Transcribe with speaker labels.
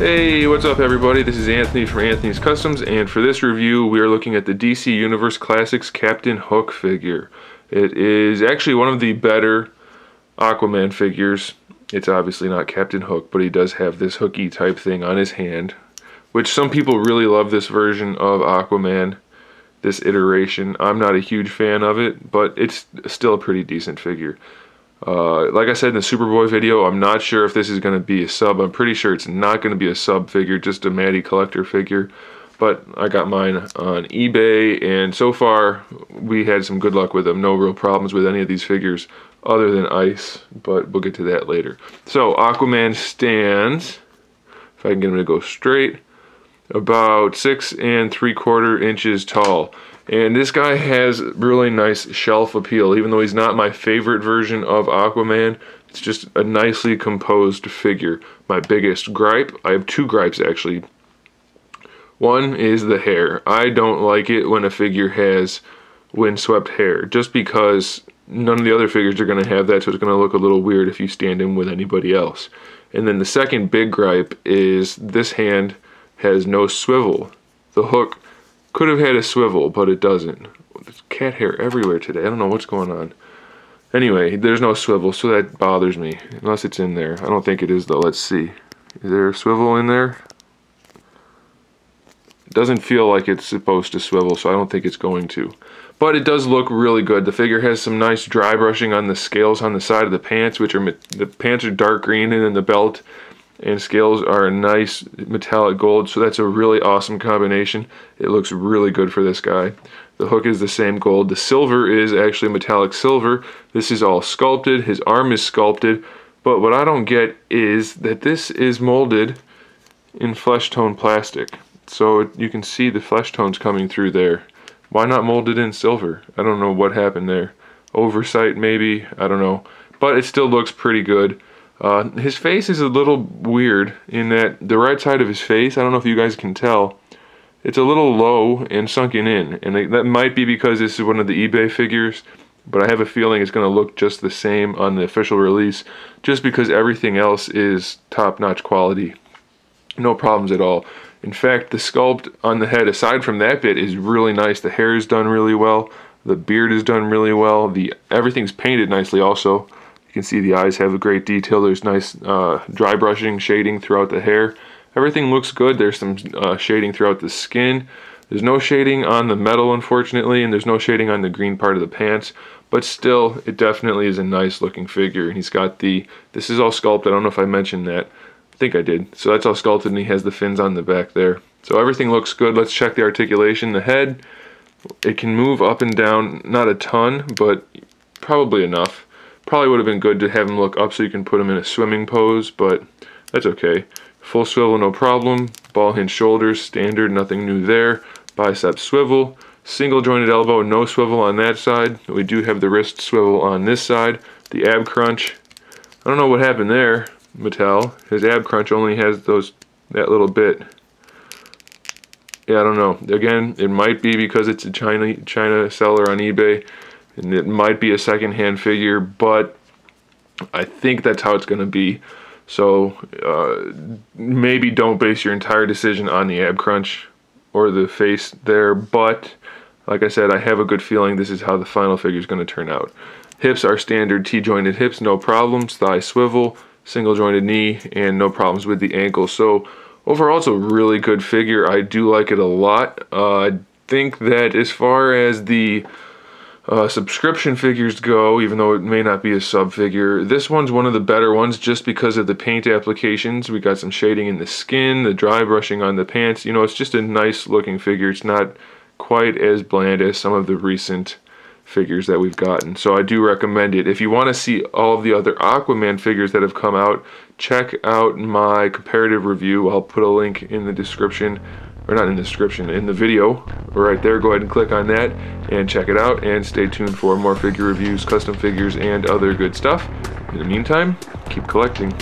Speaker 1: Hey, what's up everybody? This is Anthony from Anthony's Customs, and for this review we are looking at the DC Universe Classics Captain Hook figure. It is actually one of the better Aquaman figures. It's obviously not Captain Hook, but he does have this hooky type thing on his hand, which some people really love this version of Aquaman, this iteration. I'm not a huge fan of it, but it's still a pretty decent figure. Like I said in the Superboy video, I'm not sure if this is going to be a sub. I'm pretty sure it's not going to be a sub figure, just a MattyCollector figure. But I got mine on eBay, and so far we had some good luck with them. No real problems with any of these figures other than ice, but we'll get to that later. So Aquaman stands, if I can get him to go straight, about 6 3/4 inches tall. And this guy has really nice shelf appeal, even though he's not my favorite version of Aquaman. It's just a nicely composed figure. My biggest gripe, I have two gripes actually. One is the hair. I don't like it when a figure has windswept hair, just because none of the other figures are going to have that, so it's going to look a little weird if you stand him with anybody else. And then the second big gripe is this hand has no swivel. The hook could have had a swivel, but it doesn't. There's cat hair everywhere today. I don't know what's going on. Anyway, there's no swivel, so that bothers me. Unless it's in there. I don't think it is, though. Let's see. Is there a swivel in there? It doesn't feel like it's supposed to swivel, so I don't think it's going to. But it does look really good. The figure has some nice dry brushing on the scales on the side of the pants, which are the pants are dark green, and then the belt and scales are a nice metallic gold, so that's a really awesome combination. It looks really good for this guy. The hook is the same gold. The silver is actually metallic silver. This is all sculpted. His arm is sculpted, but what I don't get is that this is molded in flesh tone plastic. So you can see the flesh tones coming through there. Why not mold it in silver? I don't know what happened there. Oversight maybe, I don't know. But it still looks pretty good. His face is a little weird in that the right side of his face, I don't know if you guys can tell, it's a little low and sunken in. And that might be because this is one of the eBay figures, but I have a feeling it's going to look just the same on the official release, just because everything else is top-notch quality. No problems at all. In fact, the sculpt on the head, aside from that bit, is really nice. The hair is done really well. The beard is done really well. Everything's painted nicely also. You can see the eyes have a great detail. There's nice dry brushing, shading throughout the hair. Everything looks good. There's some shading throughout the skin. There's no shading on the metal, unfortunately, and there's no shading on the green part of the pants. But still, it definitely is a nice looking figure. And he's got this is all sculpted. I don't know if I mentioned that. I think I did. So that's all sculpted, and he has the fins on the back there. So everything looks good. Let's check the articulation. The head, it can move up and down, not a ton, but probably enough. Probably would have been good to have him look up so you can put him in a swimming pose, but that's okay. Full swivel, no problem. Ball hinge shoulders, standard, nothing new there. Bicep swivel. Single jointed elbow, no swivel on that side. We do have the wrist swivel on this side. The ab crunch, I don't know what happened there, Mattel. His ab crunch only has that little bit. Yeah, I don't know. Again, it might be because it's a China seller on eBay, and it might be a second-hand figure, but I think that's how it's going to be. So maybe don't base your entire decision on the ab crunch or the face there, but like I said, I have a good feeling this is how the final figure is going to turn out. Hips are standard T-jointed hips, no problems. Thigh swivel, single jointed knee, and no problems with the ankle. So overall, it's a really good figure. I do like it a lot. I think that as far as the subscription figures go, even though it may not be a sub figure, this one's one of the better ones just because of the paint applications. We got some shading in the skin, the dry brushing on the pants. You know, it's just a nice looking figure. It's not quite as bland as some of the recent figures that we've gotten. So I do recommend it. If you want to see all of the other Aquaman figures that have come out, check out my comparative review. I'll put a link in the description, or not in the description, in the video right there. Go ahead and click on that and check it out, and stay tuned for more figure reviews, custom figures, and other good stuff. In the meantime, keep collecting.